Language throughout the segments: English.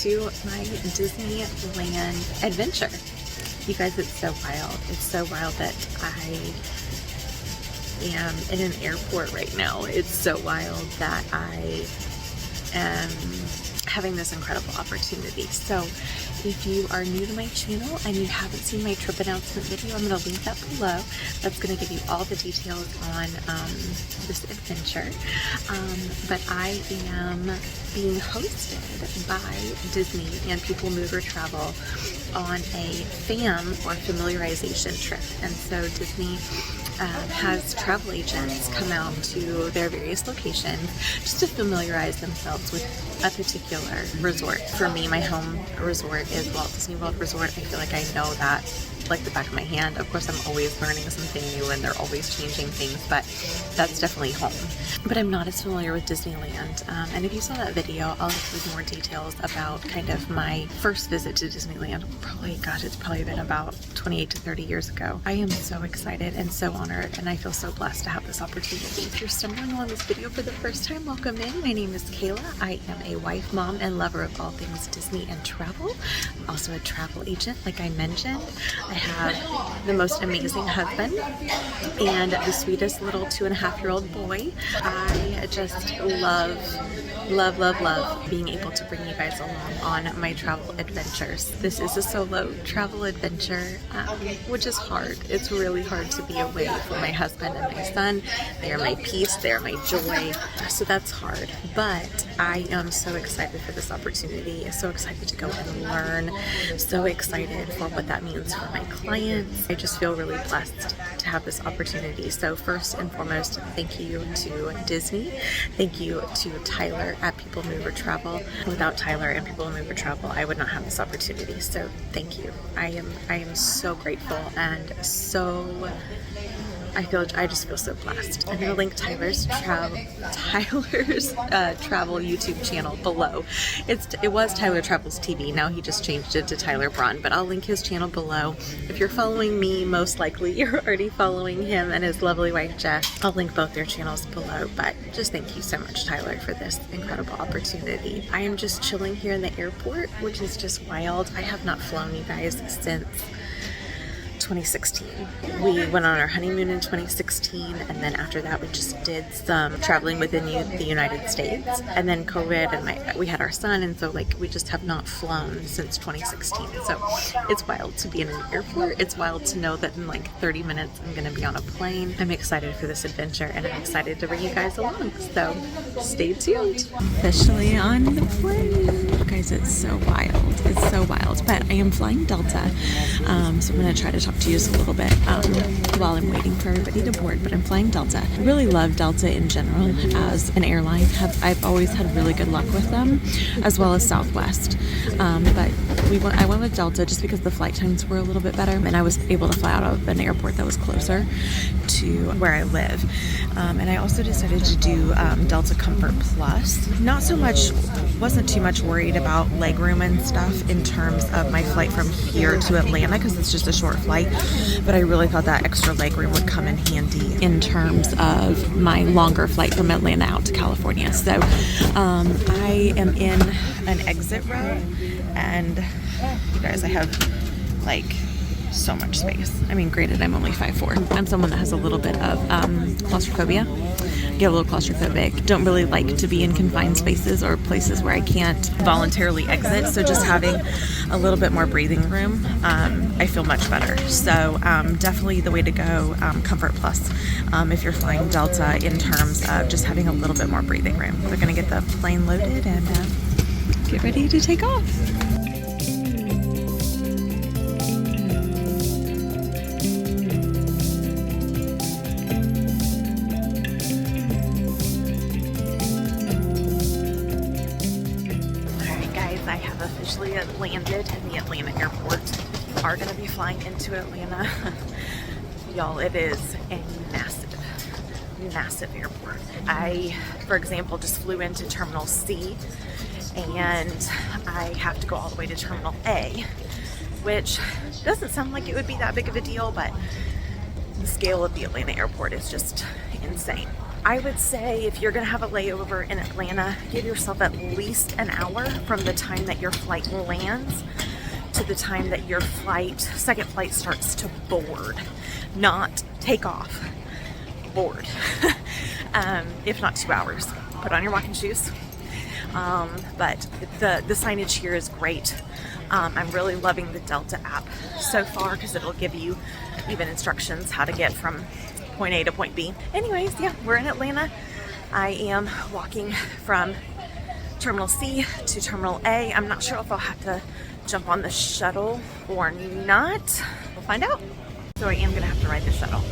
to my Disneyland adventure. You guys, it's so wild. It's so wild that I am in an airport right now. It's so wild that I am having this incredible opportunity. So if you are new to my channel and you haven't seen my trip announcement video, I'm going to link that below. That's going to give you all the details on this adventure. But I am being hosted by Disney and People Mover Travel on a FAM or familiarization trip. And so Disney has travel agents come out to their various locations just to familiarize themselves with a particular resort. For me, my home resort is Walt Disney World Resort. I feel like I know that like the back of my hand. Of course, I'm always learning something new and they're always changing things, but that's definitely home. But I'm not as familiar with Disneyland. And if you saw that video, I'll include more details about kind of my first visit to Disneyland. It's probably been about 28 to 30 years ago. I am so excited and so honored, and I feel so blessed to have this opportunity. If you're stumbling on this video for the first time, welcome in. My name is Kayla. I am a wife, mom, and lover of all things Disney and travel. I'm also a travel agent, like I mentioned. I have the most amazing husband and the sweetest little 2.5-year-old boy. I just love being able to bring you guys along on my travel adventures. This is a solo travel adventure, which is hard. It's really hard to be away from my husband and my son. They are my peace, they are my joy. So that's hard. But I am so excited for this opportunity. So excited to go and learn. So excited for what that means for my clients. I just feel really blessed to have this opportunity. So first and foremost, thank you to Disney. Thank you to Tyler at People Mover Travel. Without Tyler and People Mover Travel, I would not have this opportunity. So thank you. I am so grateful and so I just feel so blessed. I'm gonna link Tyler's travel YouTube channel below. It was Tyler Travels TV. Now he just changed it to Tyler Braun, but I'll link his channel below. If you're following me, most likely you're already following him and his lovely wife Jess. I'll link both their channels below, but just thank you so much, Tyler, for this incredible opportunity. I am just chilling here in the airport, which is just wild. I have not flown, you guys, since 2016. We went on our honeymoon in 2016, and then after that we just did some traveling within the United States, and then COVID, and we had our son, and so like we just have not flown since 2016. So it's wild to be in an airport. It's wild to know that in like 30 minutes I'm gonna be on a plane. I'm excited for this adventure, and I'm excited to bring you guys along, so stay tuned. Officially on the plane. Guys, it's so wild. It's so wild, but I am flying Delta, so I'm gonna try to talk to you just a little bit while I'm waiting for everybody to board, but I'm flying Delta. I really love Delta in general as an airline. I've always had really good luck with them, as well as Southwest, but I went with Delta just because the flight times were a little bit better, and I was able to fly out of an airport that was closer to where I live. And I also decided to do Delta Comfort Plus. Wasn't too much worried about legroom and stuff in terms of my flight from here to Atlanta, because it's just a short flight, but I really thought that extra legroom would come in handy in terms of my longer flight from Atlanta out to California. So I am in an exit row, and you guys, I have like so much space. I mean, granted, I'm only 5'4". I'm someone that has a little bit of claustrophobia. Get a little claustrophobic. Don't really like to be in confined spaces or places where I can't voluntarily exit. So just having a little bit more breathing room, I feel much better. So definitely the way to go, Comfort Plus, if you're flying Delta, in terms of just having a little bit more breathing room. We're gonna get the plane loaded and get ready to take off. Landed in the Atlanta airport. If you are going to be flying into Atlanta, y'all, it is a massive airport. I, for example, just flew into Terminal C, and I have to go all the way to Terminal A, which doesn't sound like it would be that big of a deal, but the scale of the Atlanta airport is just insane. I would say if you're gonna have a layover in Atlanta, give yourself at least an hour from the time that your flight lands to the time that your second flight starts to board, not take off, board. If not 2 hours. Put on your walking shoes. But the signage here is great. I'm really loving the Delta app so far because it'll give you even instructions how to get from point A to point B. Anyways, yeah, we're in Atlanta. I am walking from Terminal C to Terminal A. I'm not sure if I'll have to jump on the shuttle or not. We'll find out. So I am gonna have to ride the shuttle.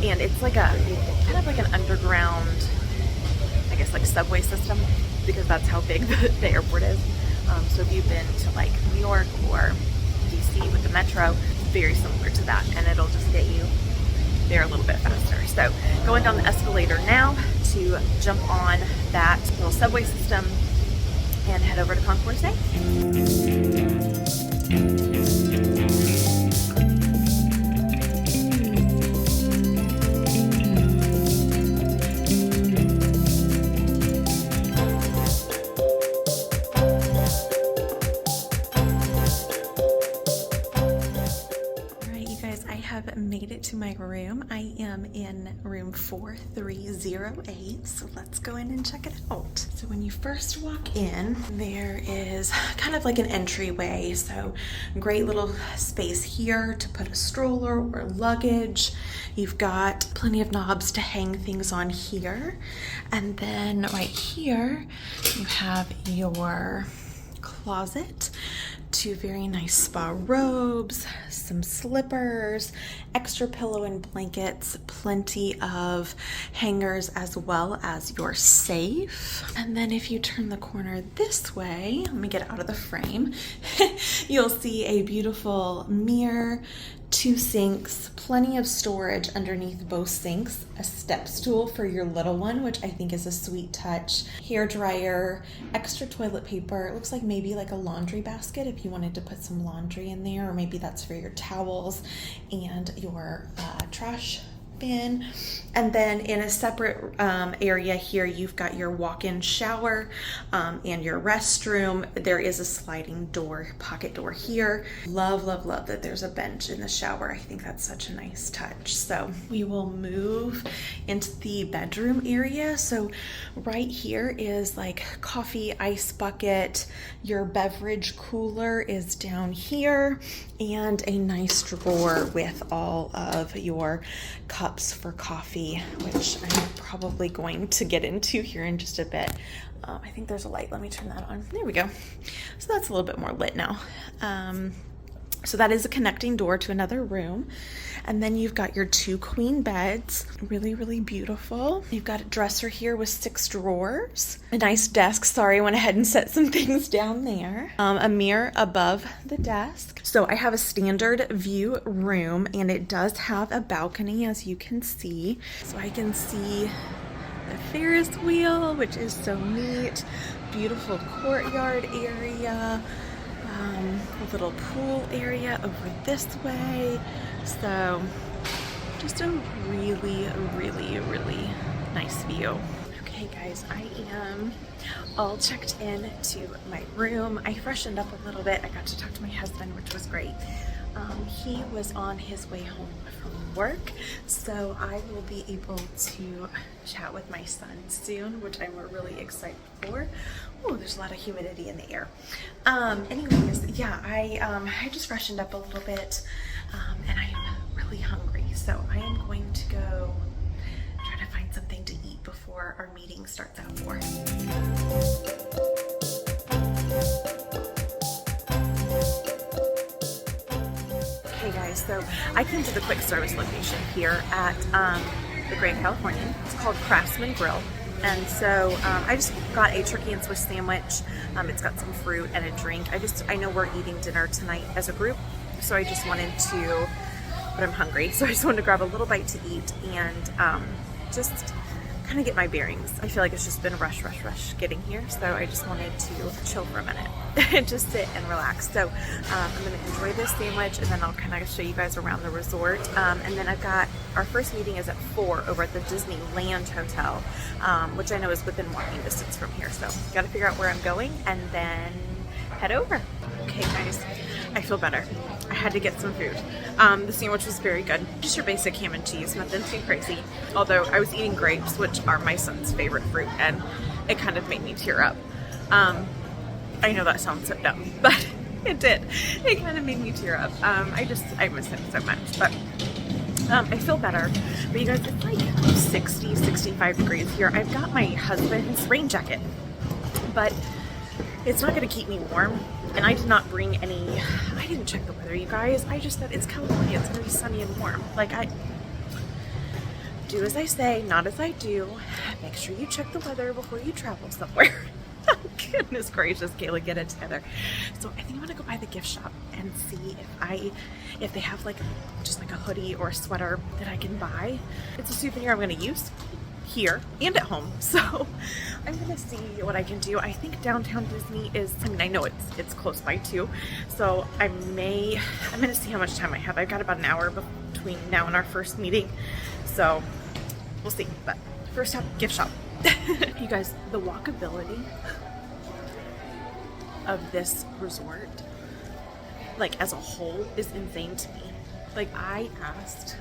And it's like kind of like an underground, I guess, like subway system, because that's how big the airport is. So if you've been to like New York or DC with the metro, very similar to that, and it'll just get you there a little bit faster. So going down the escalator now to jump on that little subway system and head over to Concourse A. Made it to my room. I am in room 4308, so let's go in and check it out. So when you first walk in, there is kind of like an entryway, so great little space here to put a stroller or luggage. You've got plenty of knobs to hang things on here, and then right here you have your closet, 2 very nice spa robes, some slippers, extra pillow and blankets, plenty of hangers, as well as your safe. And then if you turn the corner this way, let me get out of the frame, you'll see a beautiful mirror, 2 sinks, plenty of storage underneath both sinks, a step stool for your little one, which I think is a sweet touch, hair dryer, extra toilet paper. It looks like maybe like a laundry basket if you wanted to put some laundry in there, or maybe that's for your towels, and your trash bin. And then in a separate area here, you've got your walk-in shower and your restroom. There is a sliding door, pocket door here. Love, love, love that there's a bench in the shower. I think that's such a nice touch. So we will move into the bedroom area. So right here is like coffee, ice bucket. Your beverage cooler is down here, and a nice drawer with all of your cups for coffee, which I'm probably going to get into here in just a bit. I think there's a light. Let me turn that on. There we go. So that's a little bit more lit now. So that is a connecting door to another room. And then you've got your 2 queen beds, really, really beautiful. You've got a dresser here with 6 drawers, a nice desk. Sorry, I went ahead and set some things down there. A mirror above the desk. So I have a standard view room, and it does have a balcony, as you can see. So I can see the Ferris wheel, which is so neat. Beautiful courtyard area. A little pool area over this way. So just a really, really, really nice view. Okay guys, I am all checked in to my room. I freshened up a little bit. I got to talk to my husband, which was great. He was on his way home from work, so I will be able to chat with my son soon, which I'm really excited for. Oh, there's a lot of humidity in the air. Anyways, yeah, I just freshened up a little bit, and I am really hungry, so I am going to go try to find something to eat before our meeting starts at 4. Hey guys, so I came to the quick service location here at the Grand Californian. It's called Craftsman Grill. And so I just got a turkey and Swiss sandwich. It's got some fruit and a drink. I know we're eating dinner tonight as a group, so I just wanted to, but I'm hungry, so I just wanted to grab a little bite to eat and just kind of get my bearings. I feel like it's just been rush getting here, so I just wanted to chill for a minute and just sit and relax. So I'm going to enjoy this sandwich, and then I'll kind of show you guys around the resort. And then I've got our first meeting is at 4 over at the Disneyland Hotel, which I know is within walking distance from here. So got to figure out where I'm going and then head over. Okay guys, I feel better. I had to get some food. The sandwich was very good. Just your basic ham and cheese, nothing too crazy. Although I was eating grapes, which are my son's favorite fruit, and it kind of made me tear up. I know that sounds so dumb, but it did. It kind of made me tear up. I miss him so much, but I feel better. But you guys, it's like 60, 65 degrees here. I've got my husband's rain jacket, but it's not going to keep me warm. And I did not bring any, I didn't check the weather, you guys. I just said it's California, it's going to be sunny and warm. Like, I do as I say, not as I do. Make sure you check the weather before you travel somewhere. Goodness gracious, Kayla, get it together. So I think I'm gonna go by the gift shop and see if they have like just like a hoodie or a sweater that I can buy. It's a souvenir I'm gonna use here and at home, so I'm gonna see what I can do. I think downtown Disney is, I mean, I know it's close by too, so I'm gonna see how much time I have. I've got about an hour between now and our first meeting, so we'll see. But first up, gift shop. You guys, the walkability of this resort, like as a whole, is insane to me. Like I asked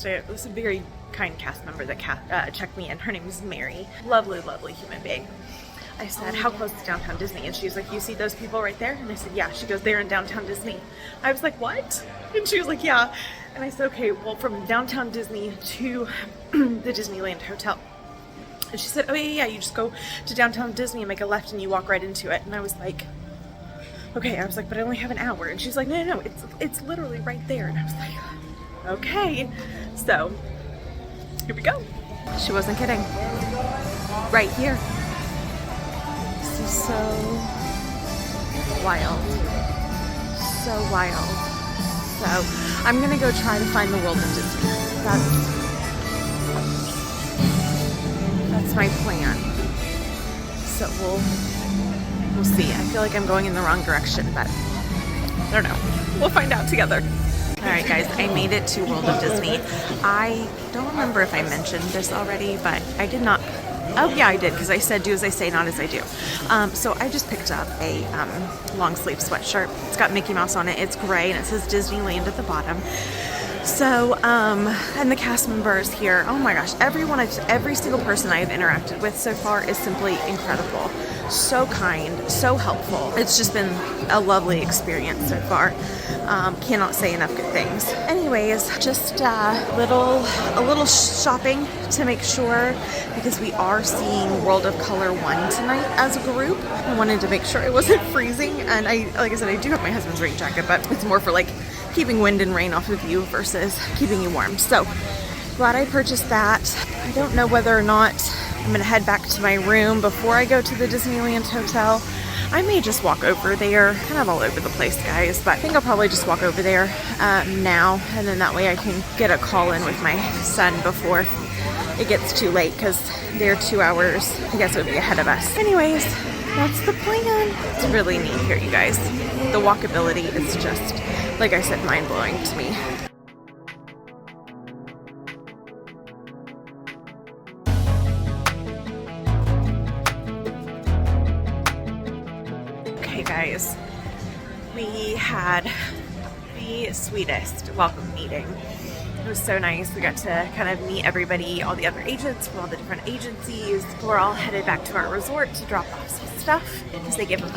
it was a very kind cast member that checked me in. Her name is Mary. Lovely human being. I said, how close is downtown Disney? And she was like, you see those people right there? And I said, yeah. She goes, they're in downtown Disney. I was like, what? And she was like, yeah. And I said, okay, well, from downtown Disney to the Disneyland Hotel. And she said, oh yeah, you just go to downtown Disney and make a left and you walk right into it. And I was like, okay. I was like, but I only have an hour. And she's like, no, it's literally right there. And I was like, okay. So here we go. She wasn't kidding. Right here. This is so wild. So wild. So I'm gonna go try to find the world of Disney. That's my plan. So we'll see. I feel like I'm going in the wrong direction, but I don't know. We'll find out together. Alright guys, I made it to World of Disney. I don't remember if I mentioned this already, but I did not. Oh yeah, I did, because I said do as I say, not as I do. So I just picked up a long sleeve sweatshirt. It's got Mickey Mouse on it. It's gray and it says Disneyland at the bottom. So, and the cast members here, oh my gosh, every single person I have interacted with so far is simply incredible. So kind, so helpful. It's just been a lovely experience so far. Cannot say enough good things. Anyways, just a little shopping to make sure, because we are seeing World of Color 1 tonight as a group. I wanted to make sure it wasn't freezing, and like I said, I do have my husband's rain jacket, but it's more for like keeping wind and rain off of you versus keeping you warm. So glad I purchased that. I don't know whether or not I'm gonna head back to my room before I go to the Disneyland Hotel. I may just walk over there, kind of all over the place, guys, but I think I'll probably just walk over there now, and then that way I can get a call in with my son before it gets too late, because they're 2 hours, I guess it would be ahead of us. Anyways, that's the plan. It's really neat here, you guys. The walkability is just, like I said, mind-blowing to me. Okay guys, we had the sweetest welcome meeting. It was so nice. We got to kind of meet everybody, all the other agents from all the different agencies. We're all headed back to our resort to drop off some stuff, because they gave us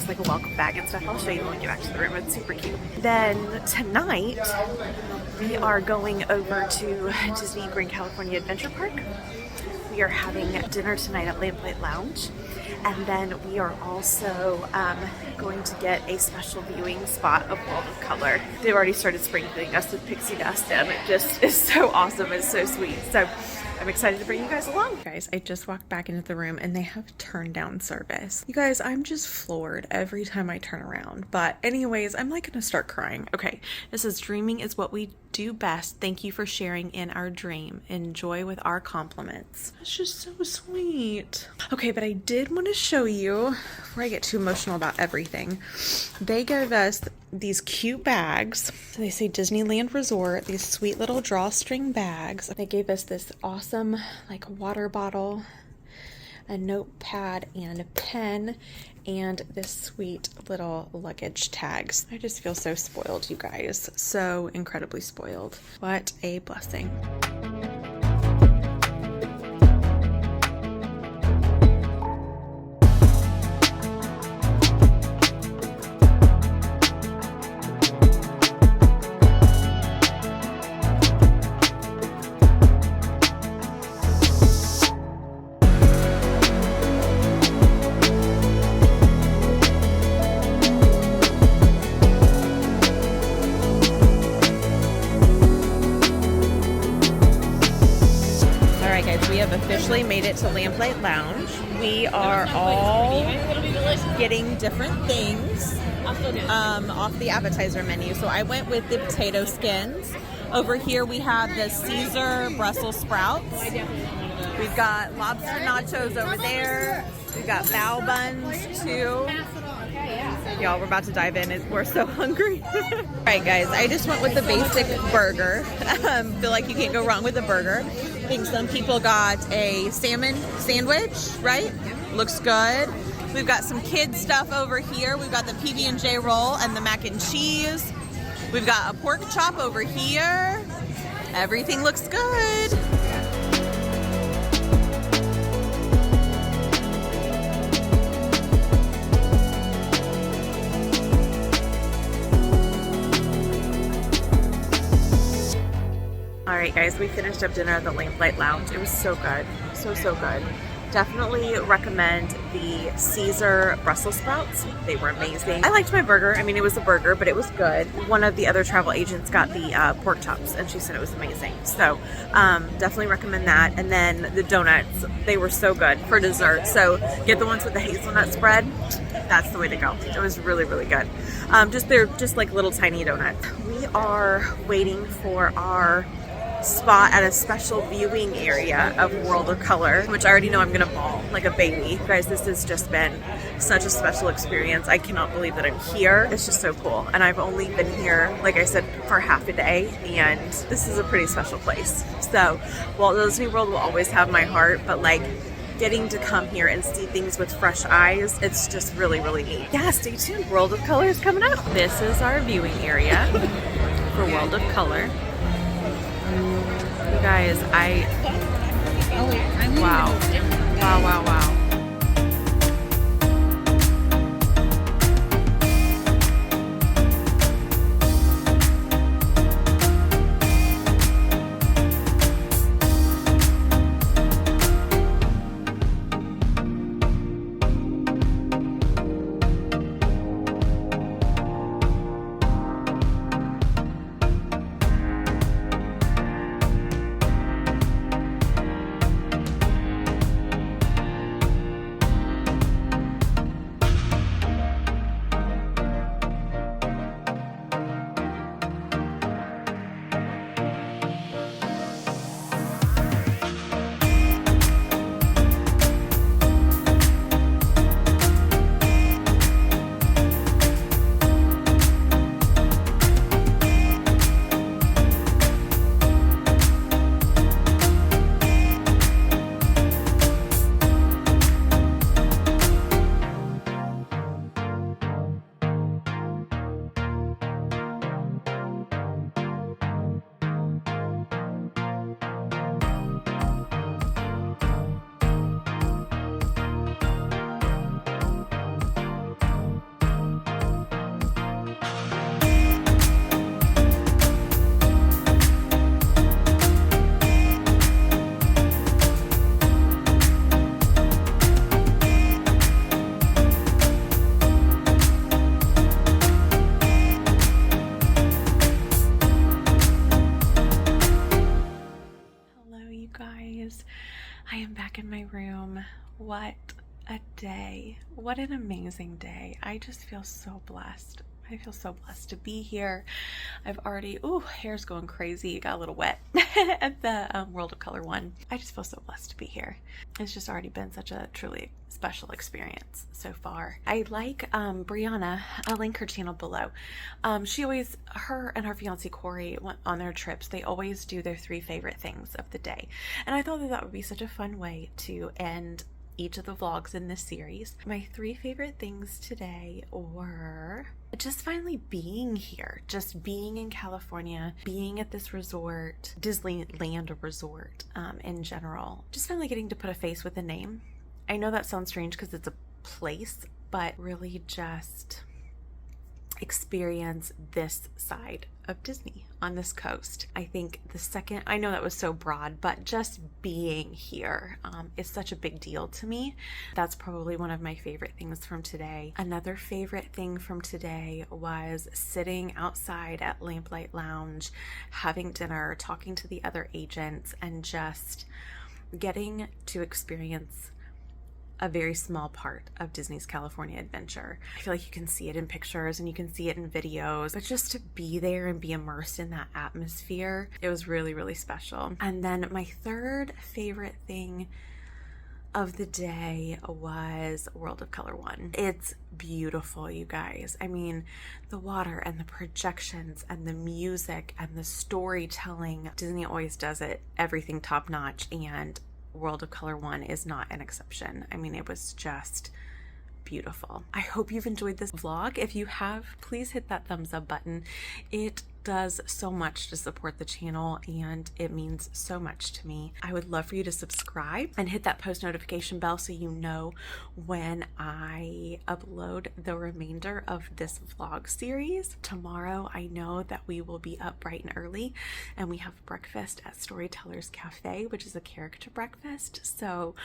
like a welcome bag and stuff. I'll show you when we get back to the room. It's super cute. Then tonight we are going over to Disney Grand Californian Adventure Park. We are having dinner tonight at Lamplight Lounge. And then we are also going to get a special viewing spot of World of Color. They've already started sprinkling us with pixie dust, and it just is so awesome. It's so sweet. So I'm excited to bring you guys along. Guys, I just walked back into the room and they have turn down service. You guys, I'm just floored every time I turn around. But anyways, I'm like gonna start crying. Okay, this is dreaming is what we do best. Thank you for sharing in our dream. Enjoy with our compliments. That's just so sweet. Okay, but I did want to show you, before I get too emotional about everything, they gave us these cute bags. They say Disneyland Resort, these sweet little drawstring bags. They gave us this awesome like water bottle, a notepad and a pen, and this sweet little luggage tags. I just feel so spoiled, you guys. So incredibly spoiled. What a blessing. Officially made it to Lamplight Lounge. We are all getting different things off the appetizer menu. So I went with the potato skins. Over here we have the Caesar Brussels sprouts. We've got lobster nachos over there. We've got bao buns too. Y'all, we're about to dive in. We're so hungry. All right, guys, I just went with the basic burger. Feel like you can't go wrong with a burger. I think some people got a salmon sandwich, right? Looks good. We've got some kid stuff over here. We've got the PB&J roll and the mac and cheese. We've got a pork chop over here. Everything looks good. Alright guys, we finished up dinner at the Lamplight Lounge. It was so good. So good. Definitely recommend the Caesar Brussels sprouts. They were amazing. I liked my burger. I mean, it was a burger, but it was good. One of the other travel agents got the pork chops, and she said it was amazing. So definitely recommend that. And then the donuts, they were so good for dessert. So get the ones with the hazelnut spread. That's the way to go. It was really, really good. They're just like little tiny donuts. We are waiting for our spot at a special viewing area of World of Color, which I already know I'm gonna bawl like a baby. Guys, this has just been such a special experience. I cannot believe that I'm here. It's just so cool. And I've only been here, like I said, for half a day, and this is a pretty special place. So Walt Disney World will always have my heart, but like getting to come here and see things with fresh eyes, it's just really, really neat. Yeah, stay tuned. World of Color is coming up. This is our viewing area for World of Color. You guys, wow. I am back in my room. What a day. What an amazing day. I just feel so blessed. I feel so blessed to be here. I've already, hair's going crazy. It got a little wet at the World of Color one. I just feel so blessed to be here. It's just already been such a truly special experience so far. I like Brianna. I'll link her channel below. She always, her and her fiance Corey, went on their trips. They always do their 3 favorite things of the day. And I thought that that would be such a fun way to end each of the vlogs in this series. My 3 favorite things today were just finally being here, just being in California, being at this resort, Disneyland resort in general, just finally getting to put a face with a name. I know that sounds strange because it's a place, but really just experience this side of Disney on this coast. I think the second, I know that was so broad, but just being here is such a big deal to me. That's probably one of my favorite things from today. Another favorite thing from today was sitting outside at Lamplight Lounge, having dinner, talking to the other agents, and just getting to experience a very small part of Disney's California adventure. I feel like you can see it in pictures and you can see it in videos, but just to be there and be immersed in that atmosphere, it was really, really special. And then my third favorite thing of the day was World of Color 1. It's beautiful, you guys. I mean, the water and the projections and the music and the storytelling. Disney always does it, everything top notch, and World of Color 1 is not an exception. I mean, it was just beautiful. I hope you've enjoyed this vlog. If you have, please hit that thumbs up button. It does so much to support the channel and it means so much to me. I would love for you to subscribe and hit that post notification bell so you know when I upload the remainder of this vlog series. Tomorrow I know that we will be up bright and early and we have breakfast at Storyteller's Cafe, which is a character breakfast. So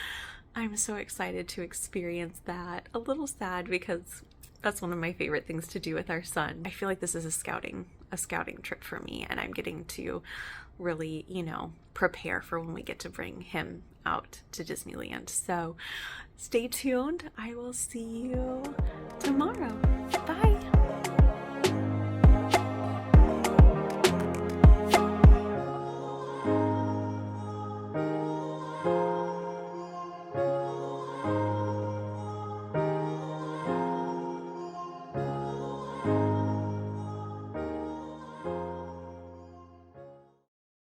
I'm so excited to experience that. A little sad because that's one of my favorite things to do with our son. I feel like this is a scouting trip for me, and I'm getting to really, prepare for when we get to bring him out to Disneyland. So stay tuned. I will see you tomorrow.